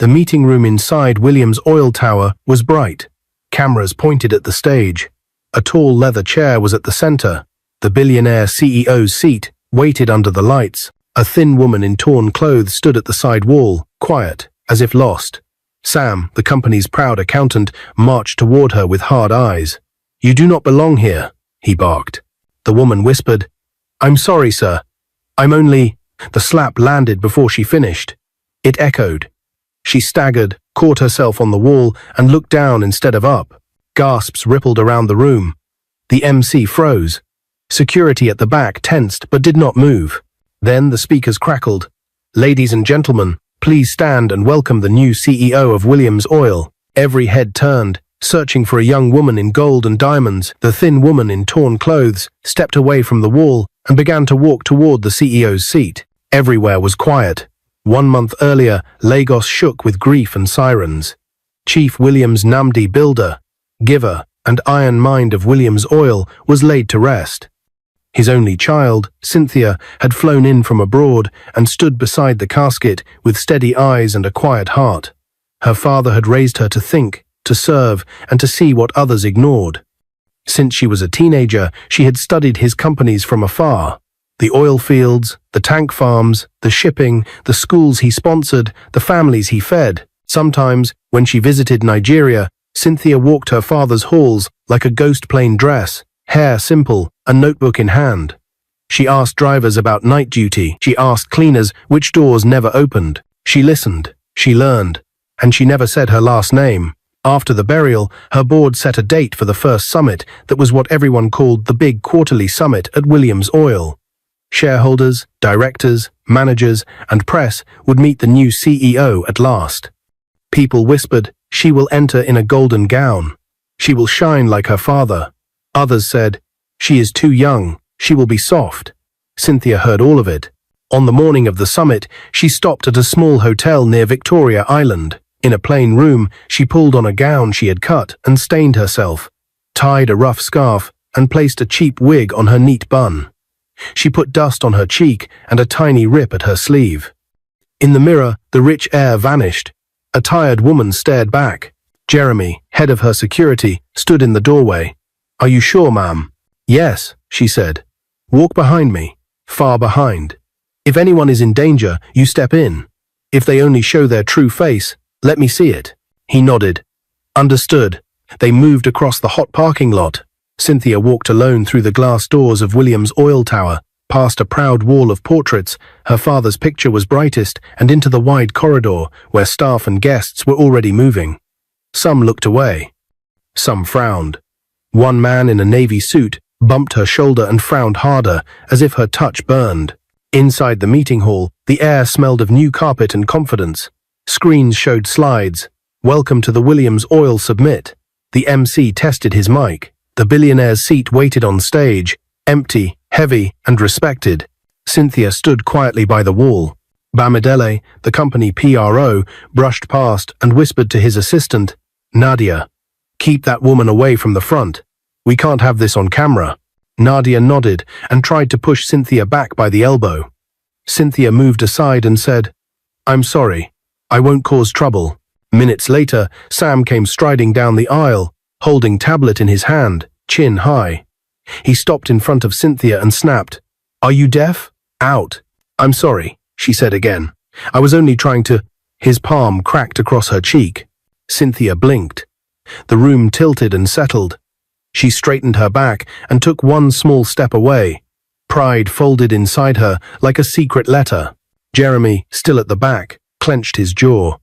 The meeting room inside Williams' oil tower was bright. Cameras pointed at the stage. A tall leather chair was at the center. The billionaire CEO's seat waited under the lights. A thin woman in torn clothes stood at the side wall, quiet, as if lost. Sam, the company's proud accountant, marched toward her with hard eyes. "You do not belong here," he barked. The woman whispered, "I'm sorry, sir. I'm only—" The slap landed before she finished. It echoed. She staggered, caught herself on the wall, and looked down instead of up. Gasps rippled around the room. The MC froze. Security at the back tensed but did not move. Then the speakers crackled. "Ladies and gentlemen, please stand and welcome the new CEO of Williams Oil." Every head turned, searching for a young woman in gold and diamonds. The thin woman in torn clothes stepped away from the wall and began to walk toward the CEO's seat. Everywhere was quiet. 1 month earlier, Lagos shook with grief and sirens. Chief Williams Nnamdi Builder, giver and iron mind of Williams Oil, was laid to rest. His only child, Cynthia, had flown in from abroad and stood beside the casket with steady eyes and a quiet heart. Her father had raised her to think, to serve, and to see what others ignored. Since she was a teenager, she had studied his companies from afar. The oil fields, the tank farms, the shipping, the schools he sponsored, the families he fed. Sometimes, when she visited Nigeria, Cynthia walked her father's halls like a ghost plane dress, hair simple, a notebook in hand. She asked drivers about night duty. She asked cleaners which doors never opened. She listened. She learned. And she never said her last name. After the burial, her board set a date for the first summit that was what everyone called the big quarterly summit at Williams Oil. Shareholders, directors, managers, and press would meet the new CEO at last. People whispered, "She will enter in a golden gown. She will shine like her father." Others said, "She is too young. She will be soft." Cynthia heard all of it. On the morning of the summit, she stopped at a small hotel near Victoria Island. In a plain room, she pulled on a gown she had cut and stained herself, tied a rough scarf, and placed a cheap wig on her neat bun. She put dust on her cheek and a tiny rip at her sleeve. In the mirror, the rich air vanished. A tired woman stared back. Jeremy, head of her security, stood in the doorway. "Are you sure, ma'am?" "Yes," she said. "Walk behind me, far behind. If anyone is in danger, you step in. If they only show their true face, let me see it." He nodded. "Understood." They moved across the hot parking lot. Cynthia walked alone through the glass doors of Williams' oil tower, past a proud wall of portraits. Her father's picture was brightest, and into the wide corridor where staff and guests were already moving. Some looked away. Some frowned. One man in a navy suit bumped her shoulder and frowned harder, as if her touch burned. Inside the meeting hall, the air smelled of new carpet and confidence. Screens showed slides. "Welcome to the Williams Oil Summit." The MC tested his mic. The billionaire's seat waited on stage, empty, heavy, and respected. Cynthia stood quietly by the wall. Bamidele, the company PRO, brushed past and whispered to his assistant, "Nadia, keep that woman away from the front. We can't have this on camera." Nadia nodded and tried to push Cynthia back by the elbow. Cynthia moved aside and said, "I'm sorry. I won't cause trouble." Minutes later, Sam came striding down the aisle, holding tablet in his hand, chin high. He stopped in front of Cynthia and snapped, "Are you deaf? Out." "I'm sorry," she said again. "I was only trying to—" His palm cracked across her cheek. Cynthia blinked. The room tilted and settled. She straightened her back and took one small step away. Pride folded inside her like a secret letter. Jeremy, still at the back, clenched his jaw.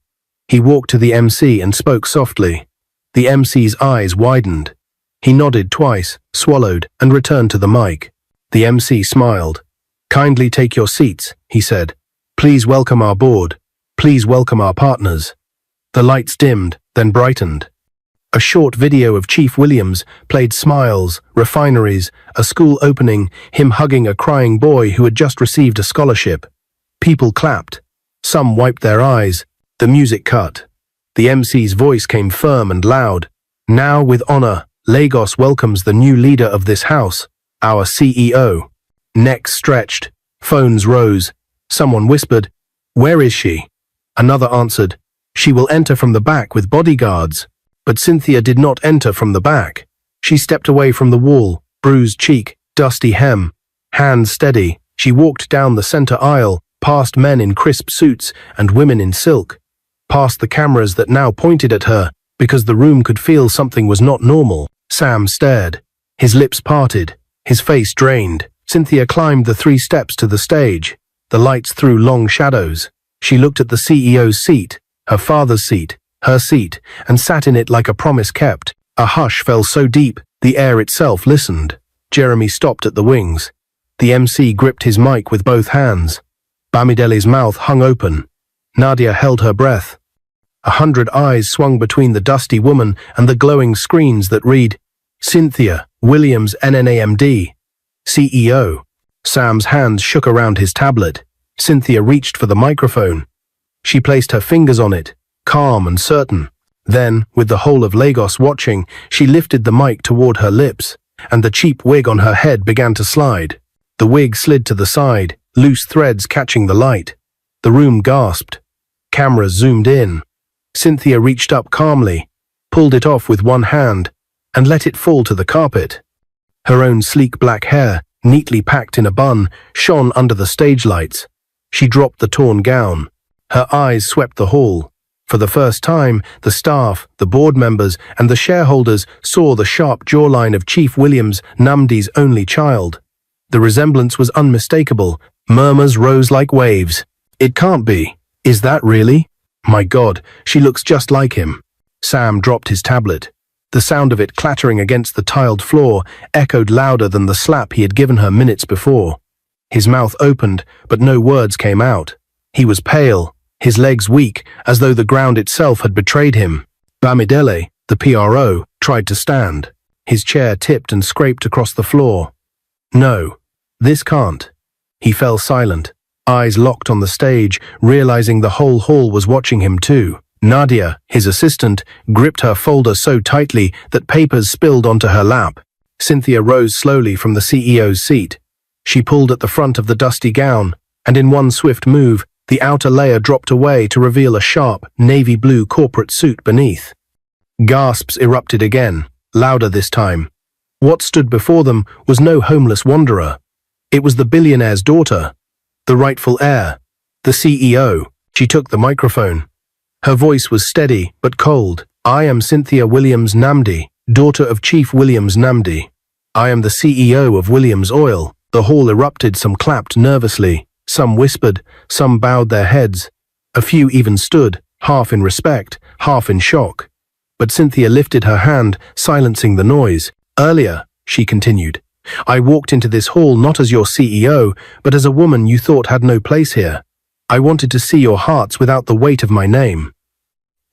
He walked to the MC and spoke softly. The MC's eyes widened. He nodded twice, swallowed, and returned to the mic. The MC smiled. "Kindly take your seats," he said. "Please welcome our board. Please welcome our partners." The lights dimmed, then brightened. A short video of Chief Williams played smiles, refineries, a school opening, him hugging a crying boy who had just received a scholarship. People clapped. Some wiped their eyes. The music cut. The MC's voice came firm and loud. "Now, with honor, Lagos welcomes the new leader of this house, our CEO." Necks stretched. Phones rose. Someone whispered, "Where is she?" Another answered, She will enter from the back with bodyguards. But Cynthia did not enter from the back. She stepped away from the wall, bruised cheek, dusty hem. Hands steady, she walked down the center aisle, past men in crisp suits and women in silk, past the cameras that now pointed at her, because the room could feel something was not normal. Sam stared, his lips parted, his face drained. Cynthia climbed the 3 steps to the stage. The lights threw long shadows. She looked at the CEO's seat, her father's seat, her seat, and sat in it like a promise kept. A hush fell so deep, the air itself listened. Jeremy stopped at the wings. The MC gripped his mic with both hands. Bamidele's mouth hung open. Nadia held her breath. 100 eyes swung between the dusty woman and the glowing screens that read, Cynthia Williams NNAMD, CEO. Sam's hands shook around his tablet. Cynthia reached for the microphone. She placed her fingers on it, calm and certain. Then, with the whole of Lagos watching, she lifted the mic toward her lips, and the cheap wig on her head began to slide. The wig slid to the side, loose threads catching the light. The room gasped. Cameras zoomed in. Cynthia reached up calmly, pulled it off with one hand, and let it fall to the carpet. Her own sleek black hair, neatly packed in a bun, shone under the stage lights. She dropped the torn gown. Her eyes swept the hall. For the first time, the staff, the board members, and the shareholders saw the sharp jawline of Chief Williams Namdi's only child. The resemblance was unmistakable. Murmurs rose like waves. It can't be. Is that really? My God, she looks just like him. Sam dropped his tablet. The sound of it clattering against the tiled floor echoed louder than the slap he had given her minutes before. His mouth opened, but no words came out. He was pale, his legs weak, as though the ground itself had betrayed him. Bamidele, the PRO, tried to stand. His chair tipped and scraped across the floor. No, this can't. He fell silent, eyes locked on the stage, realizing the whole hall was watching him too. Nadia, his assistant, gripped her folder so tightly that papers spilled onto her lap. Cynthia rose slowly from the CEO's seat. She pulled at the front of the dusty gown, and in one swift move, the outer layer dropped away to reveal a sharp, navy blue corporate suit beneath. Gasps erupted again, louder this time. What stood before them was no homeless wanderer. It was the billionaire's daughter, the rightful heir, the CEO. She took the microphone. Her voice was steady but cold. I am Cynthia Williams Namdi, daughter of Chief Williams Namdi. I am the CEO of Williams Oil. The hall erupted. Some clapped nervously, some whispered, some bowed their heads. A few even stood, half in respect, half in shock. But Cynthia lifted her hand, silencing the noise. Earlier, she continued, I walked into this hall not as your CEO, but as a woman you thought had no place here. I wanted to see your hearts without the weight of my name.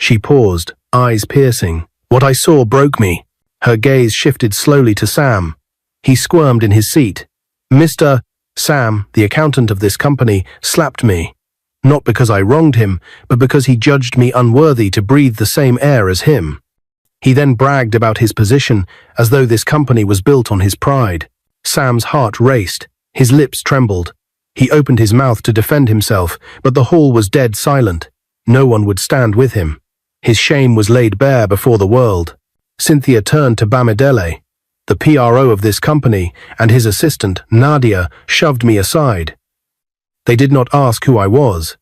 She paused, eyes piercing. What I saw broke me. Her gaze shifted slowly to Sam. He squirmed in his seat. Mr. Sam, the accountant of this company, slapped me. Not because I wronged him, but because he judged me unworthy to breathe the same air as him. He then bragged about his position, as though this company was built on his pride. Sam's heart raced. His lips trembled. He opened his mouth to defend himself, but the hall was dead silent. No one would stand with him. His shame was laid bare before the world. Cynthia turned to Bamidele. The PRO of this company, and his assistant, Nadia, shoved me aside. They did not ask who I was.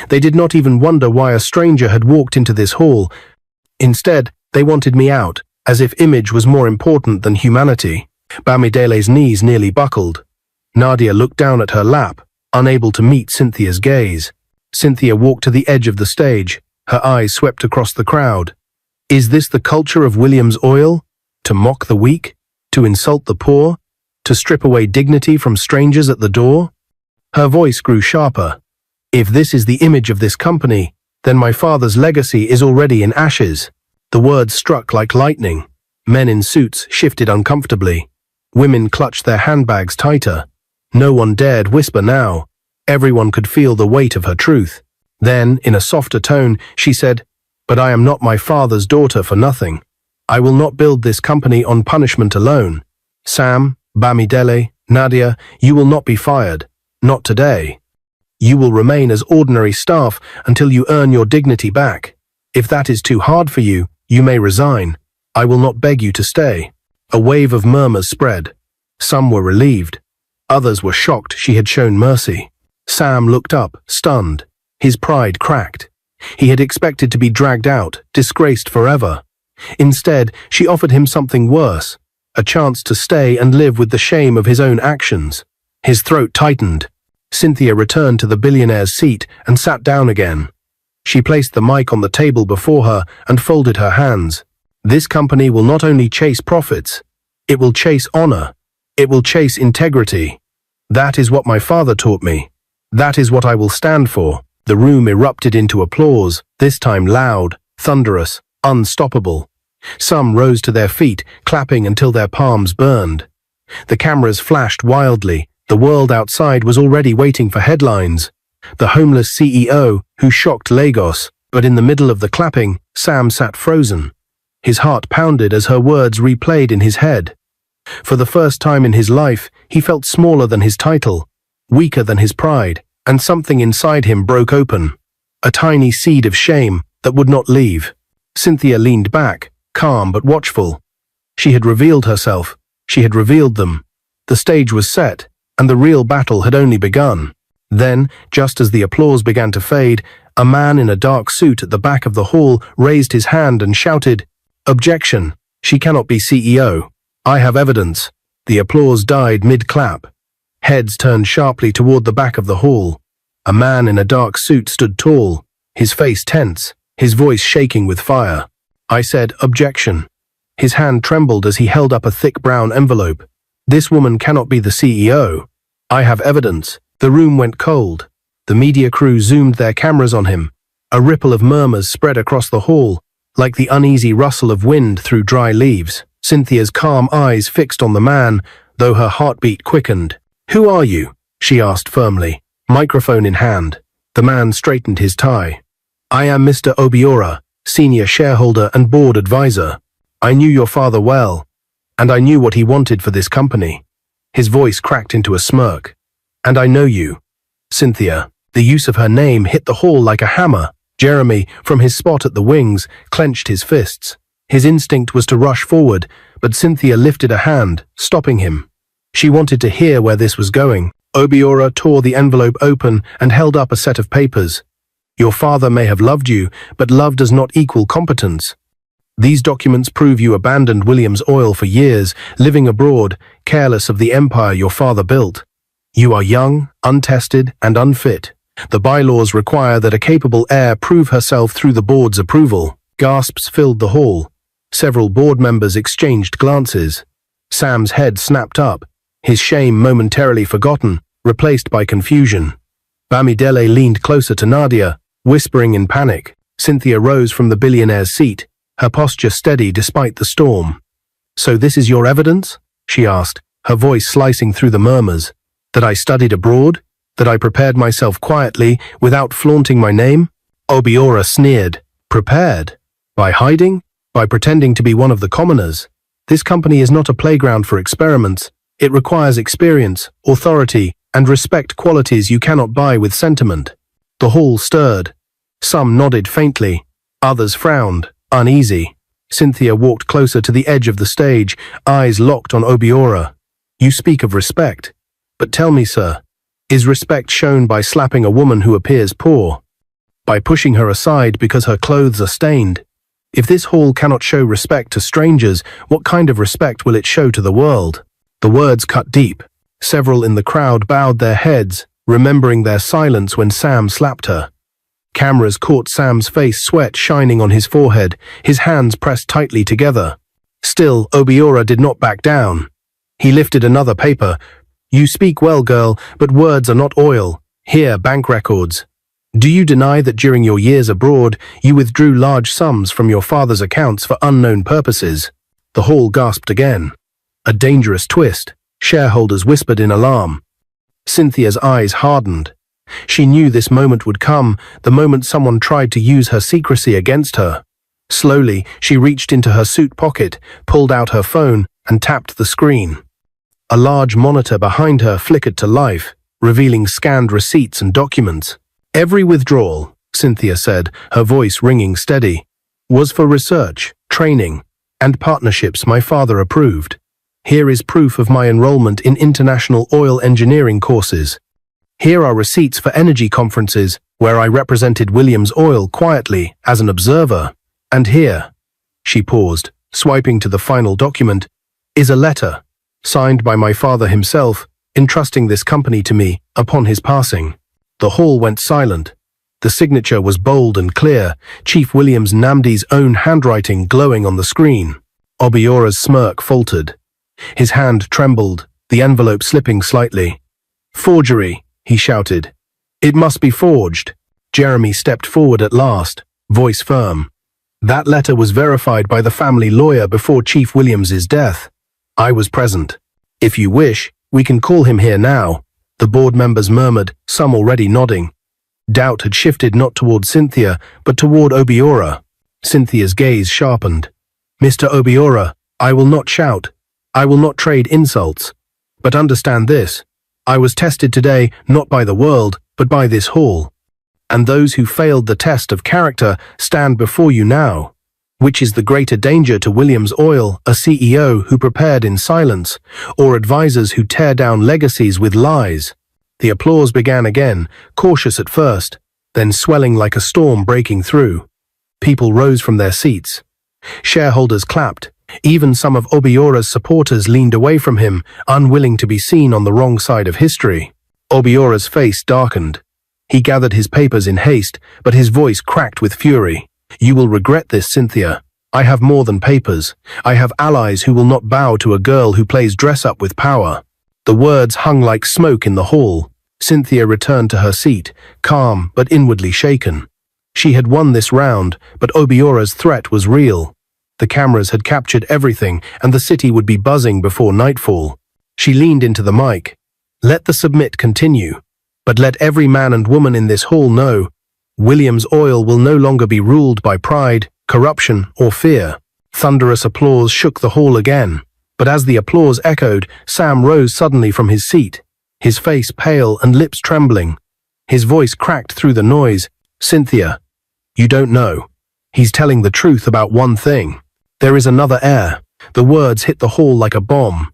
They did not even wonder why a stranger had walked into this hall. Instead, they wanted me out, as if image was more important than humanity. Bamidele's knees nearly buckled. Nadia looked down at her lap, unable to meet Cynthia's gaze. Cynthia walked to the edge of the stage. Her eyes swept across the crowd. Is this the culture of Williams Oil? To mock the weak? To insult the poor? To strip away dignity from strangers at the door? Her voice grew sharper. If this is the image of this company, then my father's legacy is already in ashes. The words struck like lightning. Men in suits shifted uncomfortably. Women clutched their handbags tighter. No one dared whisper now. Everyone could feel the weight of her truth. Then, in a softer tone, she said, But I am not my father's daughter for nothing. I will not build this company on punishment alone. Sam, Bamidele, Nadia, you will not be fired. Not today. You will remain as ordinary staff until you earn your dignity back. If that is too hard for you, you may resign. I will not beg you to stay." A wave of murmurs spread. Some were relieved. Others were shocked she had shown mercy. Sam looked up, stunned. His pride cracked. He had expected to be dragged out, disgraced forever. Instead, she offered him something worse, a chance to stay and live with the shame of his own actions. His throat tightened. Cynthia returned to the billionaire's seat and sat down again. She placed the mic on the table before her and folded her hands. "This company will not only chase profits, it will chase honor. It will chase integrity. That is what my father taught me. That is what I will stand for." The room erupted into applause, this time loud, thunderous, unstoppable. Some rose to their feet, clapping until their palms burned. The cameras flashed wildly. The world outside was already waiting for headlines. The homeless CEO, who shocked Lagos, but in the middle of the clapping, Sam sat frozen. His heart pounded as her words replayed in his head. For the first time in his life, he felt smaller than his title, weaker than his pride, and something inside him broke open. A tiny seed of shame that would not leave. Cynthia leaned back, calm but watchful. She had revealed herself. She had revealed them. The stage was set, and the real battle had only begun. Then, just as the applause began to fade, a man in a dark suit at the back of the hall raised his hand and shouted, "Objection! She cannot be CEO. I have evidence." The applause died mid-clap. Heads turned sharply toward the back of the hall. A man in a dark suit stood tall, his face tense, his voice shaking with fire. I said, "Objection." His hand trembled as he held up a thick brown envelope. "This woman cannot be the CEO. I have evidence." The room went cold. The media crew zoomed their cameras on him. A ripple of murmurs spread across the hall, like the uneasy rustle of wind through dry leaves. Cynthia's calm eyes fixed on the man, though her heartbeat quickened. "Who are you?" she asked firmly, microphone in hand. The man straightened his tie. "I am Mr. Obiora, senior shareholder and board advisor. I knew your father well, and I knew what he wanted for this company." His voice cracked into a smirk. "And I know you, Cynthia." The use of her name hit the hall like a hammer. Jeremy, from his spot at the wings, clenched his fists. His instinct was to rush forward, but Cynthia lifted a hand, stopping him. She wanted to hear where this was going. Obiora tore the envelope open and held up a set of papers. "Your father may have loved you, but love does not equal competence. These documents prove you abandoned Williams Oil for years, living abroad, careless of the empire your father built. You are young, untested, and unfit. The bylaws require that a capable heir prove herself through the board's approval." Gasps filled the hall. Several board members exchanged glances. Sam's head snapped up, his shame momentarily forgotten, replaced by confusion. Bamidele leaned closer to Nadia, whispering in panic. Cynthia rose from the billionaire's seat, her posture steady despite the storm. "So this is your evidence?" she asked, her voice slicing through the murmurs. "That I studied abroad? That I prepared myself quietly, without flaunting my name?" Obiora sneered. "Prepared? By hiding? By pretending to be one of the commoners? This company is not a playground for experiments. It requires experience, authority, and respect, qualities you cannot buy with sentiment." The hall stirred. Some nodded faintly. Others frowned, uneasy. Cynthia walked closer to the edge of the stage, eyes locked on Obiora. "You speak of respect. But tell me, sir, is respect shown by slapping a woman who appears poor? By pushing her aside because her clothes are stained? If this hall cannot show respect to strangers, what kind of respect will it show to the world?" The words cut deep. Several in the crowd bowed their heads, remembering their silence when Sam slapped her. Cameras caught Sam's face, sweat shining on his forehead, his hands pressed tightly together. Still, Obiora did not back down. He lifted another paper. "You speak well, girl, but words are not oil. Here, bank records. Do you deny that during your years abroad, you withdrew large sums from your father's accounts for unknown purposes?" The hall gasped again. A dangerous twist. Shareholders whispered in alarm. Cynthia's eyes hardened. She knew this moment would come, the moment someone tried to use her secrecy against her. Slowly, she reached into her suit pocket, pulled out her phone, and tapped the screen. A large monitor behind her flickered to life, revealing scanned receipts and documents. Every withdrawal, Cynthia said, her voice ringing steady, "was for research, training, and partnerships my father approved. Here is proof of my enrollment in international oil engineering courses. Here are receipts for energy conferences where I represented Williams Oil quietly as an observer. And here," she paused, swiping to the final document, "is a letter, signed by my father himself, entrusting this company to me upon his passing." The hall went silent. The signature was bold and clear, Chief Williams Namdi's own handwriting glowing on the screen. Obiora's smirk faltered. His hand trembled, the envelope slipping slightly. "Forgery," he shouted. "It must be forged." Jeremy stepped forward at last, voice firm. "That letter was verified by the family lawyer before Chief Williams's death. I was present. If you wish, we can call him here now," the board members murmured, some already nodding. Doubt had shifted not toward Cynthia, but toward Obiora. Cynthia's gaze sharpened. "Mr. Obiora, I will not shout. I will not trade insults. But understand this. I was tested today not by the world, but by this hall. And those who failed the test of character stand before you now. Which is the greater danger to Williams Oil, a CEO who prepared in silence, or advisors who tear down legacies with lies?" The applause began again, cautious at first, then swelling like a storm breaking through. People rose from their seats. Shareholders clapped. Even some of Obiora's supporters leaned away from him, unwilling to be seen on the wrong side of history. Obiora's face darkened. He gathered his papers in haste, but his voice cracked with fury. "You will regret this, Cynthia. I have more than papers. I have allies who will not bow to a girl who plays dress-up with power." The words hung like smoke in the hall. Cynthia returned to her seat, calm but inwardly shaken. She had won this round, but Obiora's threat was real. The cameras had captured everything, and the city would be buzzing before nightfall. She leaned into the mic. "Let the submit continue. But let every man and woman in this hall know, Williams Oil will no longer be ruled by pride, corruption, or fear." Thunderous applause shook the hall again. But as the applause echoed, Sam rose suddenly from his seat, his face pale and lips trembling. His voice cracked through the noise. "Cynthia, you don't know. He's telling the truth about one thing. There is another heir." The words hit the hall like a bomb.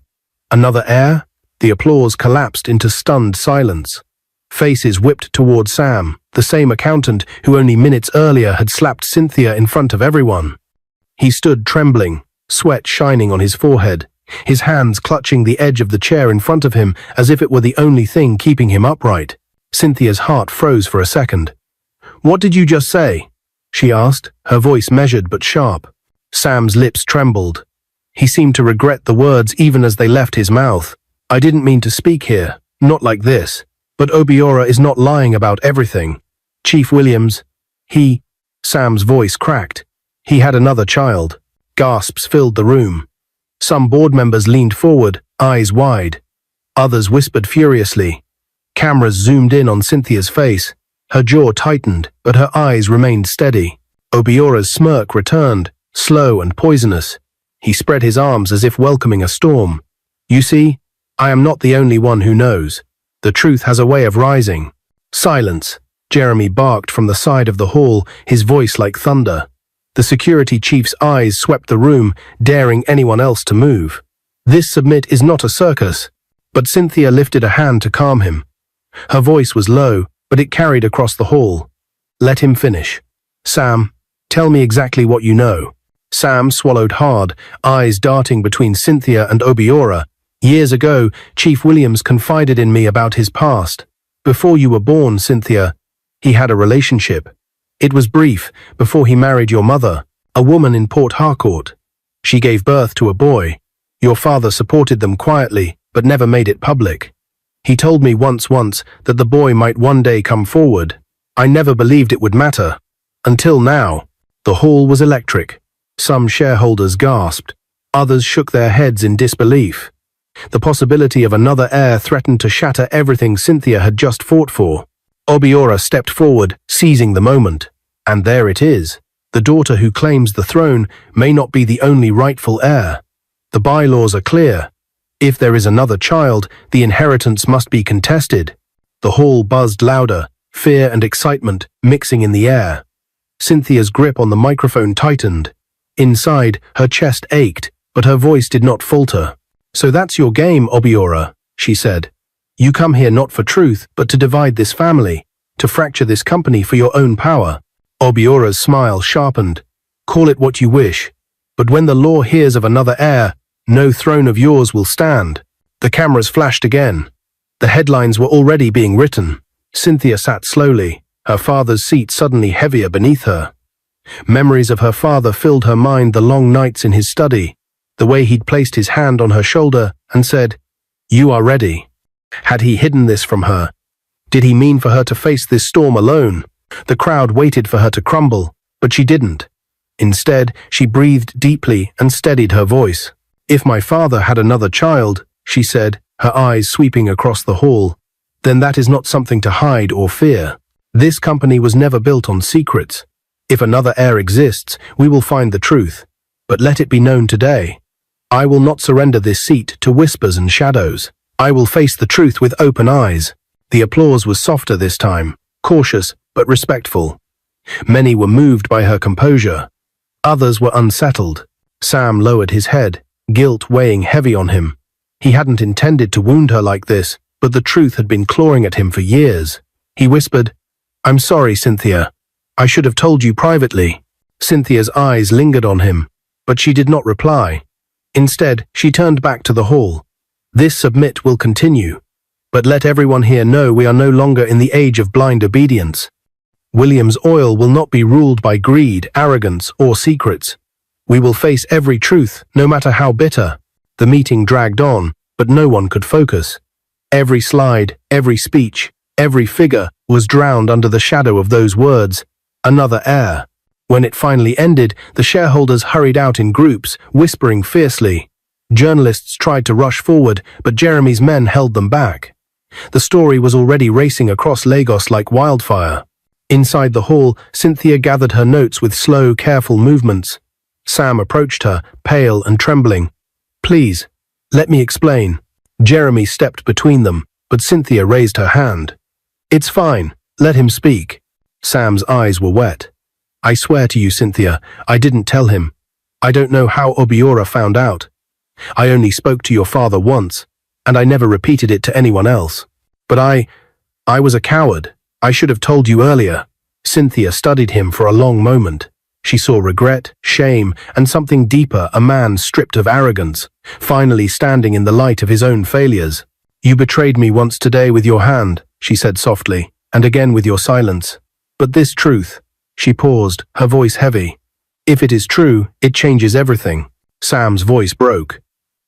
"Another heir?" The applause collapsed into stunned silence. Faces whipped toward Sam, the same accountant who only minutes earlier had slapped Cynthia in front of everyone. He stood trembling, sweat shining on his forehead, his hands clutching the edge of the chair in front of him as if it were the only thing keeping him upright. Cynthia's heart froze for a second. "What did you just say?" she asked, her voice measured but sharp. Sam's lips trembled. He seemed to regret the words even as they left his mouth. "I didn't mean to speak here, not like this. But Obiora is not lying about everything. Chief Williams, Sam's voice cracked. He had another child." Gasps filled the room. Some board members leaned forward, eyes wide. Others whispered furiously. Cameras zoomed in on Cynthia's face. Her jaw tightened, but her eyes remained steady. Obiora's smirk returned, slow and poisonous. He spread his arms as if welcoming a storm. "You see, I am not the only one who knows. The truth has a way of rising." "Silence," Jeremy barked from the side of the hall, his voice like thunder. The security chief's eyes swept the room, daring anyone else to move. "This submit is not a circus." But Cynthia lifted a hand to calm him. Her voice was low, but it carried across the hall. "Let him finish. Sam, tell me exactly what you know." Sam swallowed hard, eyes darting between Cynthia and Obiora. "Years ago, Chief Williams confided in me about his past. Before you were born, Cynthia, he had a relationship. It was brief, before he married your mother, a woman in Port Harcourt. She gave birth to a boy. Your father supported them quietly, but never made it public. He told me once that the boy might one day come forward. I never believed it would matter. Until now." The hall was electric. Some shareholders gasped. Others shook their heads in disbelief. The possibility of another heir threatened to shatter everything Cynthia had just fought for. Obiora stepped forward, seizing the moment. And there it is. The daughter who claims the throne may not be the only rightful heir. The bylaws are clear. If there is another child, the inheritance must be contested. The hall buzzed louder, fear and excitement mixing in the air. Cynthia's grip on the microphone tightened. Inside, her chest ached, but her voice did not falter. "So that's your game, Obiora," she said. "You come here not for truth, but to divide this family, to fracture this company for your own power." Obiora's smile sharpened. "Call it what you wish, but when the law hears of another heir, no throne of yours will stand." The cameras flashed again. The headlines were already being written. Cynthia sat slowly, her father's seat suddenly heavier beneath her. Memories of her father filled her mind, the long nights in his study, the way he'd placed his hand on her shoulder and said, "You are ready." Had he hidden this from her? Did he mean for her to face this storm alone? The crowd waited for her to crumble, but she didn't. Instead, she breathed deeply and steadied her voice. "If my father had another child," she said, her eyes sweeping across the hall, "then that is not something to hide or fear. This company was never built on secrets. If another heir exists, we will find the truth. But let it be known today. I will not surrender this seat to whispers and shadows. I will face the truth with open eyes." The applause was softer this time, cautious but respectful. Many were moved by her composure. Others were unsettled. Sam lowered his head, guilt weighing heavy on him. He hadn't intended to wound her like this, but the truth had been clawing at him for years. He whispered, "I'm sorry, Cynthia. I should have told you privately." Cynthia's eyes lingered on him, but she did not reply. Instead, she turned back to the hall. "This submit will continue, but let everyone here know we are no longer in the age of blind obedience. William's oil will not be ruled by greed, arrogance, or secrets. We will face every truth, no matter how bitter." The meeting dragged on, but no one could focus. Every slide, every speech, every figure was drowned under the shadow of those words, "another heir." When it finally ended, the shareholders hurried out in groups, whispering fiercely. Journalists tried to rush forward, but Jeremy's men held them back. The story was already racing across Lagos like wildfire. Inside the hall, Cynthia gathered her notes with slow, careful movements. Sam approached her, pale and trembling. "Please, let me explain." Jeremy stepped between them, but Cynthia raised her hand. "It's fine, let him speak." Sam's eyes were wet. "I swear to you, Cynthia, I didn't tell him. I don't know how Obiora found out. I only spoke to your father once, and I never repeated it to anyone else. But I was a coward. I should have told you earlier." Cynthia studied him for a long moment. She saw regret, shame, and something deeper, a man stripped of arrogance, finally standing in the light of his own failures. "You betrayed me once today with your hand," she said softly, "and again with your silence. But this truth," she paused, her voice heavy, "if it is true, it changes everything." Sam's voice broke.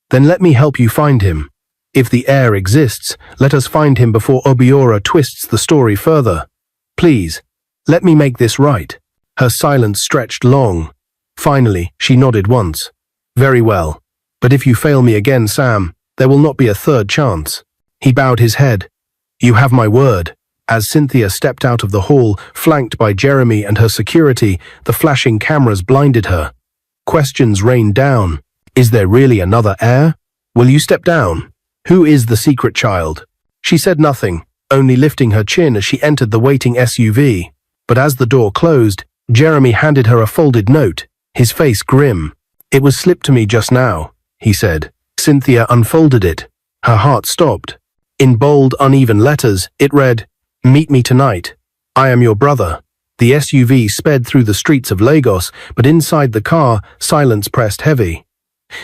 "Then let me help you find him. If the heir exists, let us find him before Obiora twists the story further. Please, let me make this right." Her silence stretched long. Finally, she nodded once. "Very well. But if you fail me again, Sam, there will not be a third chance." He bowed his head. "You have my word." As Cynthia stepped out of the hall, flanked by Jeremy and her security, the flashing cameras blinded her. Questions rained down. Is there really another heir? Will you step down? Who is the secret child? She said nothing, only lifting her chin as she entered the waiting SUV. But as the door closed, Jeremy handed her a folded note, his face grim. "It was slipped to me just now," he said. Cynthia unfolded it. Her heart stopped. In bold, uneven letters, it read, "Meet me tonight. I am your brother." The SUV sped through the streets of Lagos, but inside the car, silence pressed heavy.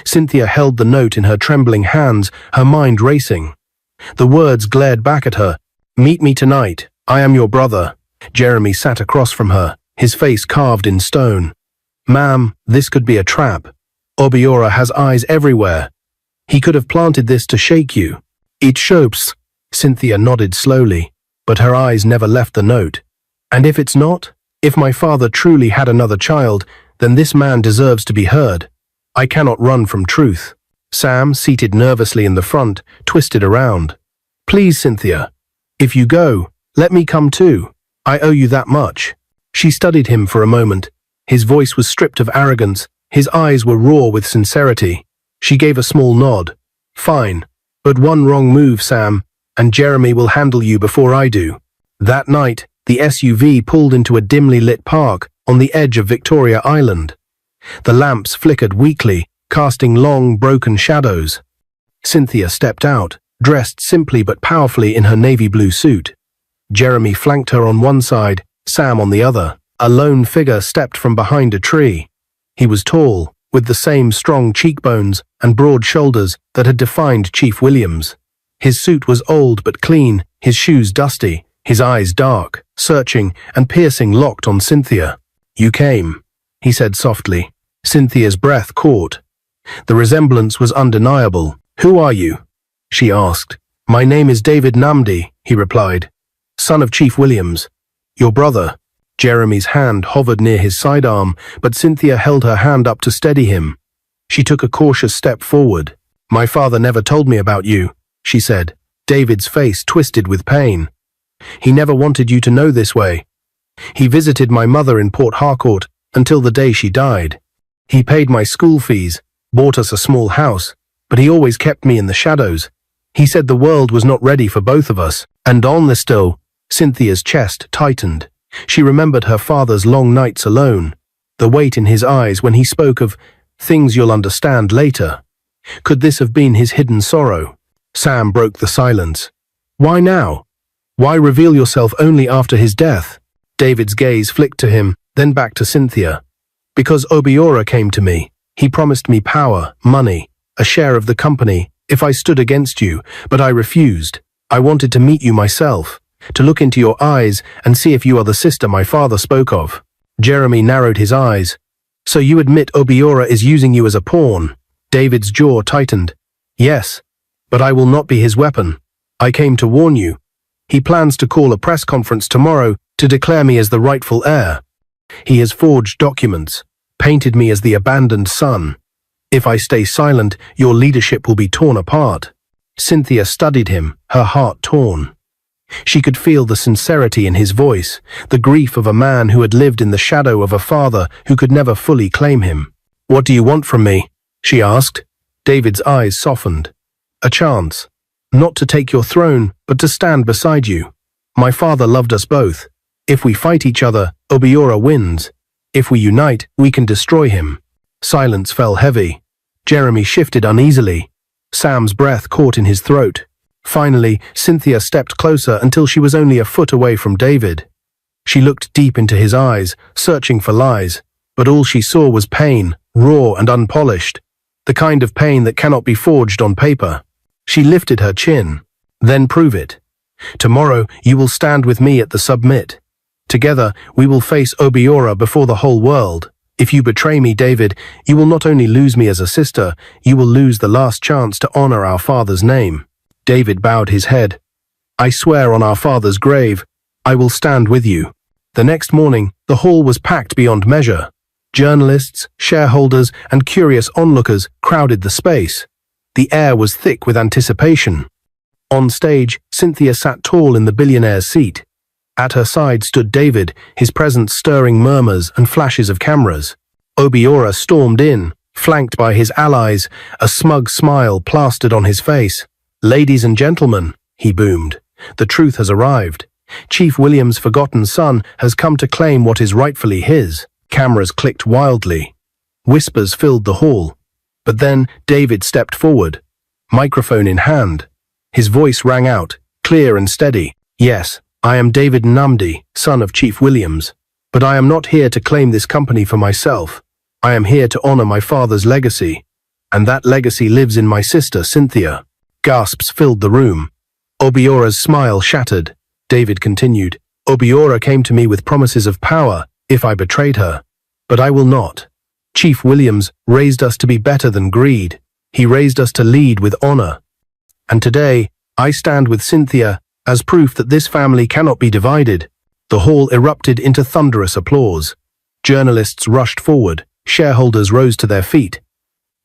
Cynthia held the note in her trembling hands, her mind racing. The words glared back at her. "Meet me tonight. I am your brother." Jeremy sat across from her, his face carved in stone. "Ma'am, this could be a trap. Obiora has eyes everywhere. He could have planted this to shake you." "It shows." Cynthia nodded slowly, but her eyes never left the note. "And if it's not? If my father truly had another child, then this man deserves to be heard. I cannot run from truth." Sam, seated nervously in the front, twisted around. "Please, Cynthia. If you go, let me come too. I owe you that much." She studied him for a moment. His voice was stripped of arrogance. His eyes were raw with sincerity. She gave a small nod. "Fine. But one wrong move, Sam, and Jeremy will handle you before I do." That night, The SUV pulled into a dimly lit park on the edge of Victoria Island. The lamps flickered weakly, casting long, broken shadows. Cynthia stepped out, dressed simply but powerfully in her navy blue suit. Jeremy flanked her on one side, Sam on the other. A lone figure stepped from behind a tree. He was tall, with the same strong cheekbones and broad shoulders that had defined Chief Williams. His suit was old but clean, his shoes dusty, his eyes dark, searching and piercing locked on Cynthia. "You came," he said softly. Cynthia's breath caught. The resemblance was undeniable. "Who are you?" she asked. "My name is David Namdi," he replied. "Son of Chief Williams. Your brother." Jeremy's hand hovered near his sidearm, but Cynthia held her hand up to steady him. She took a cautious step forward. "My father never told me about you," she said. David's face twisted with pain. "He never wanted you to know this way. He visited my mother in Port Harcourt until the day she died. He paid my school fees, bought us a small house, but he always kept me in the shadows. He said the world was not ready for both of us." And on the still, Cynthia's chest tightened. She remembered her father's long nights alone, the weight in his eyes when he spoke of things you'll understand later. Could this have been his hidden sorrow? Sam broke the silence. "Why now? Why reveal yourself only after his death?" David's gaze flicked to him, then back to Cynthia. "Because Obiora came to me. He promised me power, money, a share of the company, if I stood against you, but I refused. I wanted to meet you myself, to look into your eyes and see if you are the sister my father spoke of." Jeremy narrowed his eyes. "So you admit Obiora is using you as a pawn?" David's jaw tightened. "Yes, but I will not be his weapon. I came to warn you. He plans to call a press conference tomorrow to declare me as the rightful heir. He has forged documents, painted me as the abandoned son. If I stay silent, your leadership will be torn apart." Cynthia studied him, her heart torn. She could feel the sincerity in his voice, the grief of a man who had lived in the shadow of a father who could never fully claim him. "What do you want from me?" she asked. David's eyes softened. "A chance. Not to take your throne, but to stand beside you. My father loved us both. If we fight each other, Obiora wins. If we unite, we can destroy him." Silence fell heavy. Jeremy shifted uneasily. Sam's breath caught in his throat. Finally, Cynthia stepped closer until she was only a foot away from David. She looked deep into his eyes, searching for lies, but all she saw was pain, raw and unpolished, the kind of pain that cannot be forged on paper. She lifted her chin. "Then prove it. Tomorrow you will stand with me at the summit. Together we will face Obiora before the whole world. If you betray me, David, you will not only lose me as a sister, you will lose the last chance to honor our father's name." David bowed his head. "I swear on our father's grave, I will stand with you." The next morning, the hall was packed beyond measure. Journalists, shareholders, and curious onlookers crowded the space. The air was thick with anticipation. On stage, Cynthia sat tall in the billionaire's seat. At her side stood David, his presence stirring murmurs and flashes of cameras. Obiora stormed in, flanked by his allies, a smug smile plastered on his face. "Ladies and gentlemen," he boomed, "the truth has arrived. Chief William's forgotten son has come to claim what is rightfully his." Cameras clicked wildly. Whispers filled the hall. But then David stepped forward, microphone in hand. His voice rang out, clear and steady. "Yes, I am David Namdi, son of Chief Williams. But I am not here to claim this company for myself. I am here to honor my father's legacy. And that legacy lives in my sister, Cynthia." Gasps filled the room. Obiora's smile shattered. David continued, "Obiora came to me with promises of power if I betrayed her. But I will not. Chief Williams raised us to be better than greed. He raised us to lead with honor. And today, I stand with Cynthia as proof that this family cannot be divided." The hall erupted into thunderous applause. Journalists rushed forward. Shareholders rose to their feet.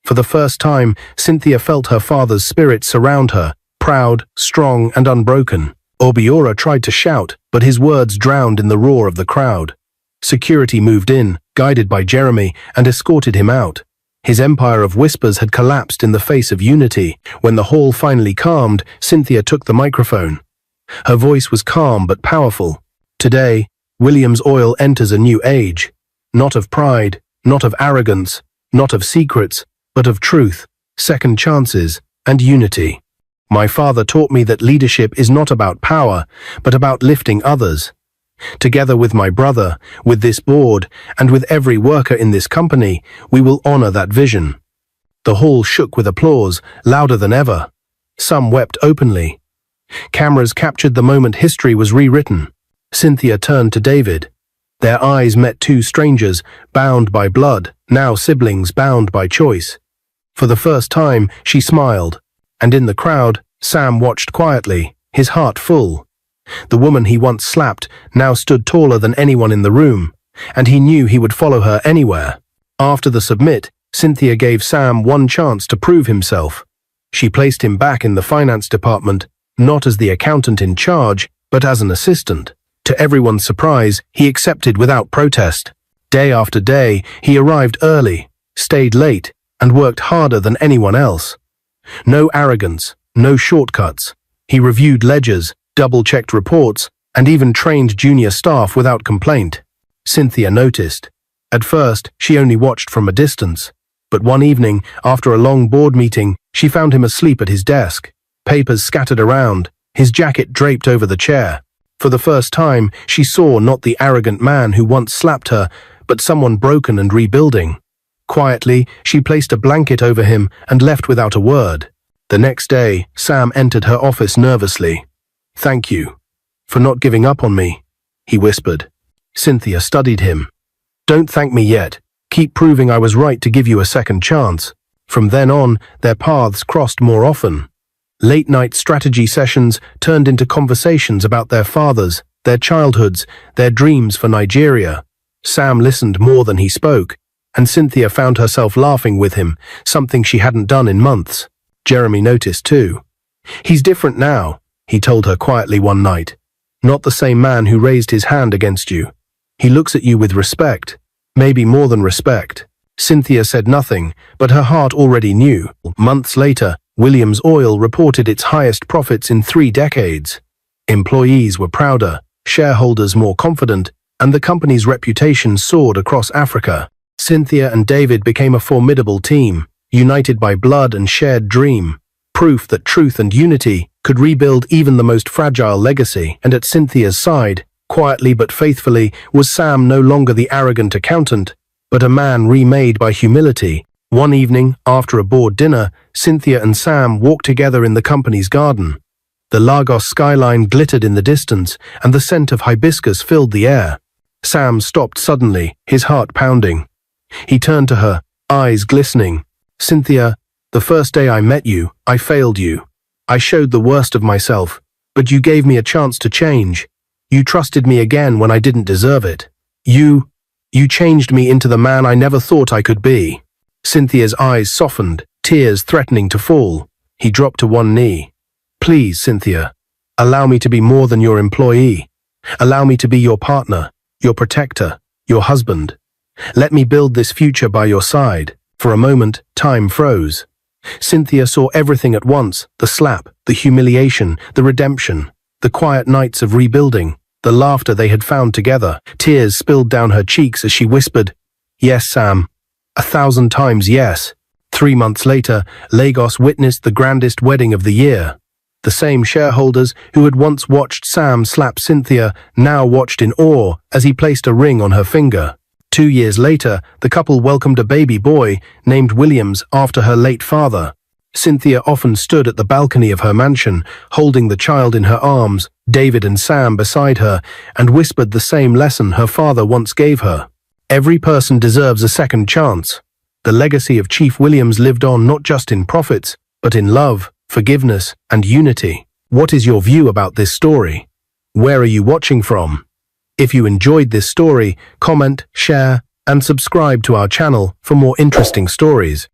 For the first time, Cynthia felt her father's spirit surround her, proud, strong, and unbroken. Obiora tried to shout, but his words drowned in the roar of the crowd. Security moved in, guided by Jeremy, and escorted him out. His empire of whispers had collapsed in the face of unity. When the hall finally calmed, Cynthia took the microphone. Her voice was calm but powerful. Today, Williams Oil enters a new age, not of pride, not of arrogance, not of secrets, but of truth, second chances, and unity. My father taught me that leadership is not about power, but about lifting others. Together with my brother, with this board, and with every worker in this company, we will honor that vision. The hall shook with applause, louder than ever. Some wept openly. Cameras captured the moment history was rewritten. Cynthia turned to David. Their eyes met two strangers, bound by blood, now siblings bound by choice. For the first time, she smiled, and in the crowd, Sam watched quietly, his heart full. The woman he once slapped now stood taller than anyone in the room, and he knew he would follow her anywhere. After the submit, Cynthia gave Sam one chance to prove himself. She placed him back in the finance department, not as the accountant in charge, but as an assistant. To everyone's surprise, he accepted without protest. Day after day, he arrived early, stayed late, and worked harder than anyone else. No arrogance, no shortcuts. He reviewed ledgers, double-checked reports, and even trained junior staff without complaint. Cynthia noticed. At first, she only watched from a distance. But one evening, after a long board meeting, she found him asleep at his desk, papers scattered around, his jacket draped over the chair. For the first time, she saw not the arrogant man who once slapped her, but someone broken and rebuilding. Quietly, she placed a blanket over him and left without a word. The next day, Sam entered her office nervously. "Thank you for not giving up on me," he whispered. Cynthia studied him. "Don't thank me yet. Keep proving I was right to give you a second chance." From then on, their paths crossed more often. Late-night strategy sessions turned into conversations about their fathers, their childhoods, their dreams for Nigeria. Sam listened more than he spoke, and Cynthia found herself laughing with him, something she hadn't done in months. Jeremy noticed too. "He's different now," he told her quietly one night. "Not the same man who raised his hand against you. He looks at you with respect, maybe more than respect." Cynthia said nothing, but her heart already knew. Months later, Williams Oil reported its highest profits in 3 decades. Employees were prouder, shareholders more confident, and the company's reputation soared across Africa. Cynthia and David became a formidable team, united by blood and shared dream, proof that truth and unity could rebuild even the most fragile legacy. And at Cynthia's side, quietly but faithfully, was Sam, no longer the arrogant accountant, but a man remade by humility. One evening, after a board dinner, Cynthia and Sam walked together in the company's garden. The Lagos skyline glittered in the distance, and the scent of hibiscus filled the air. Sam stopped suddenly, his heart pounding. He turned to her, eyes glistening. "Cynthia, the first day I met you, I failed you. I showed the worst of myself, but you gave me a chance to change. You trusted me again when I didn't deserve it. You changed me into the man I never thought I could be." Cynthia's eyes softened, tears threatening to fall. He dropped to one knee. "Please, Cynthia, allow me to be more than your employee. Allow me to be your partner, your protector, your husband. Let me build this future by your side." For a moment, time froze. Cynthia saw everything at once, the slap, the humiliation, the redemption, the quiet nights of rebuilding, the laughter they had found together. Tears spilled down her cheeks as she whispered, "Yes, Sam. 1,000 times yes." 3 months later, Lagos witnessed the grandest wedding of the year. The same shareholders who had once watched Sam slap Cynthia now watched in awe as he placed a ring on her finger. 2 years later, the couple welcomed a baby boy named Williams after her late father. Cynthia often stood at the balcony of her mansion, holding the child in her arms, David and Sam beside her, and whispered the same lesson her father once gave her. Every person deserves a second chance. The legacy of Chief Williams lived on not just in profits, but in love, forgiveness, and unity. What is your view about this story? Where are you watching from? If you enjoyed this story, comment, share, and subscribe to our channel for more interesting stories.